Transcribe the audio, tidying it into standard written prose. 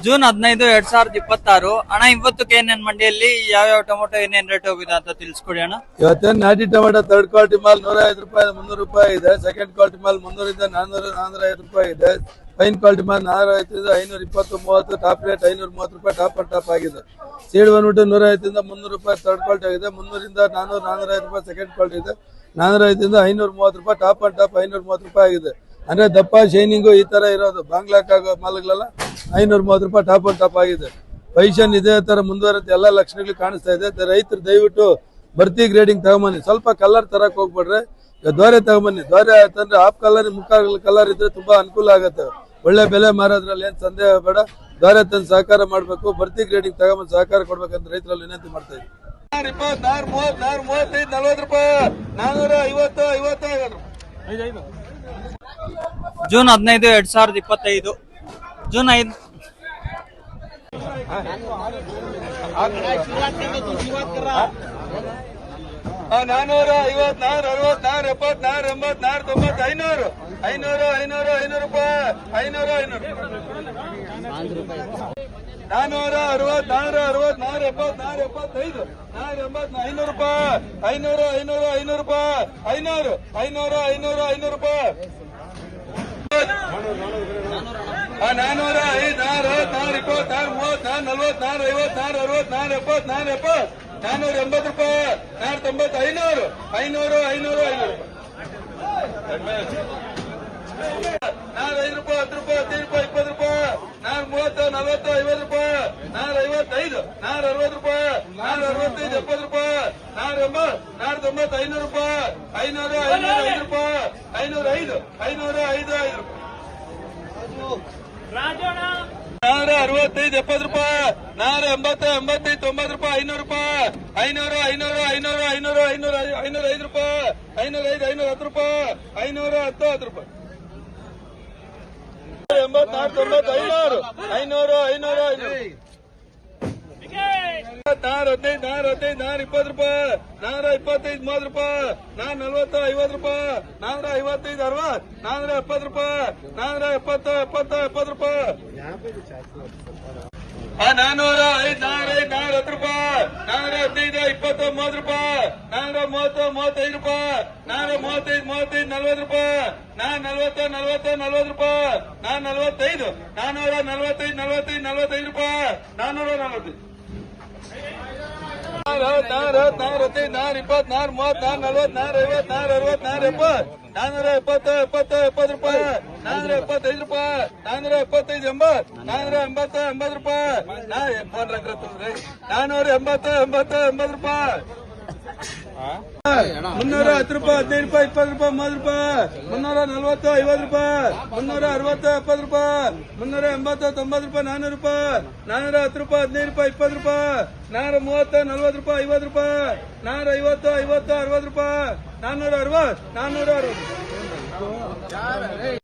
June 15, 2026 ಅಣ್ಣ. ಇವತ್ತು KNN ಮಂಡಿಯಲ್ಲಿ ಯಾವ ಟೊಮೊಟೊ ಏನೇನ್ ರೇಟ್ ಹೋಗಿದೆ ಅಂತ ತಿಳಿಸ್ಕೊಡಿ ಅಣ್ಣ. ಇವತ್ತೇನು ನಾಟಿ ಟೊಮೆಟೊ ಥರ್ಡ್ ಕ್ವಾಲಿಟಿ ಮಾಲ್ 150 ರೂಪಾಯಿ 300 ರೂಪಾಯಿ ಇದೆ. ಸೆಕೆಂಡ್ ಕ್ವಾಲಿಟಿ ಮಾಲ್ 300 400 450 ರೂಪಾಯಿ ಇದೆ. Fine quality mall 450 520 30 top rate 530 ರೂಪಾಯಿ ಟಾಪ್ ಅಂಡ್ ಟಾಪ್ ಆಗಿದೆ. ಸೀಡ್ ಬಂದ್ಬಿಟ್ಟು 150 300 ರೂಪಾಯಿ ಥರ್ಡ್ ಕ್ವಾಲಿಟಿ ಆಗಿದೆ. 300 400 450 ರೂಪಾಯಿ ಸೆಕೆಂಡ್ ಕ್ವಾಲಿಟಿ ಇದೆ. 450 530 ರೂಪಾಯಿ ಟಾಪ್ ಅಂಡ್ ಟಾಪ್ 530 ರೂಪಾಯಿ ಆಗಿದೆ. ಅಂದ್ರೆ ದಪ್ಪ ಶೈನಿಂಗು ಈ ತರ ಇರೋದು ಬಾಂಗ್ಲಾಕ್ ಆಗೋ ಮಾಲ್ಗಳೆಲ್ಲ 530 ರೂಪಾಯಿ ಟಾಪ್ ಅಂಡ್ ಟಾಪ್ ಆಗಿದೆ. ಪೈಷನ್ ಇದೇ ತರ ಮುಂದುವರೆದ ಎಲ್ಲ ಲಕ್ಷಣಗಳು ಕಾಣಿಸ್ತಾ ಇದೆ. ರೈತರು ದಯವಿಟ್ಟು ಬರ್ತಿ ಗ್ರೇಡಿಂಗ್ ತಗೊಂಬನ್ನಿ. ಸ್ವಲ್ಪ ಕಲರ್ ತರಕ್ ಹೋಗ್ಬಿಡ್ರೆ ದ್ವಾರೆ ತಗೊಂಬನ್ನಿ. ದ್ವಾರೆ ತಂದ್ರೆ ಹಾಫ್ ಕಲರ್ ಮುಕ್ಕಾಲ್ ಕಲರ್ ಇದ್ರೆ ತುಂಬಾ ಅನುಕೂಲ ಆಗುತ್ತೆ. ಒಳ್ಳೆ ಬೆಲೆ ಮಾರೋದ್ರಲ್ಲಿ ಏನ್ ಸಂದೇಹ ಬೇಡ. ದ್ವಾರೆ ತಂದು ಸಹಕಾರ ಮಾಡ್ಬೇಕು. ಬರ್ತಿ ಗ್ರೇಡಿಂಗ್ ತಗೊಂಬಂದು ಸಹಕಾರ ಕೊಡ್ಬೇಕಂತ ರೈತರಲ್ಲಿ ವಿನಂತಿ ಮಾಡ್ತಾ ಇದ್ದೀವಿ. 24 35 40 ರೂಪಾಯಿ 450 55 ಜೂನ್ 15, 2025 ಜೂನ್ 5 454 64 64 74 80 90 500 ರೂಪಾಯಿ 500 460 464 74 75 500 ರೂಪಾಯಿ 500 ರೂಪಾಯಿ 500 ರೂಪಾಯಿ 400 5 6 6 26 34 44 50 460 480 ರೂಪಾಯಿ 490 500 500 500 ರೂಪಾಯಿ 10 ರೂಪಾಯಿ 20 ರೂಪಾಯಿ 30 40 50 ರೂಪಾಯಿ 455 460 ರೂಪಾಯಿ 465 70 ರೂಪಾಯಿ 490 500 ರೂಪಾಯಿ 500 505 ರೂಪಾಯಿ 505 505 465 70 ರೂಪಾಯಿ 480 85 90 ರೂಪಾಯಿ 500 ರೂಪಾಯಿ 505 ರೂಪಾಯಿ 510 ರೂಪಾಯಿ 510 ರೂಪಾಯಿ 84 90 500 420 ರೂಪಾಯಿ 425 30 ರೂಪಾಯಿ 440 50 ರೂಪಾಯಿ 455 60 470 ರೂಪಾಯಿ 470 70 ರೂಪಾಯಿ 400 5 410 ರೂಪಾಯಿ 415 20 30 ರೂಪಾಯಿ 430 35 ರೂಪಾಯಿ 435 40 ರೂಪಾಯಿ 440 ರೂಪಾಯಿ 445 45 ರೂಪಾಯಿ 440 420 450 470 ರೂಪಾಯಿ 475 ರೂಪಾಯಿ 475 80 ರೂಪಾಯಿ 480 ರೂಪಾಯಿ 310 ರೂಪಾಯಿ 15 ರೂಪಾಯಿ 20 ರೂಪಾಯಿ 30 ರೂಪಾಯಿ 340 50 ರೂಪಾಯಿ 360 70 ರೂಪಾಯಿ 380 90 ರೂಪಾಯಿ 400 ರೂಪಾಯಿ 410 ರೂಪಾಯಿ 15 ರೂಪಾಯಿ 20 ರೂಪಾಯಿ 430 40 ರೂಪಾಯಿ 50 ರೂಪಾಯಿ 450 50 60 ರೂಪಾಯಿ 460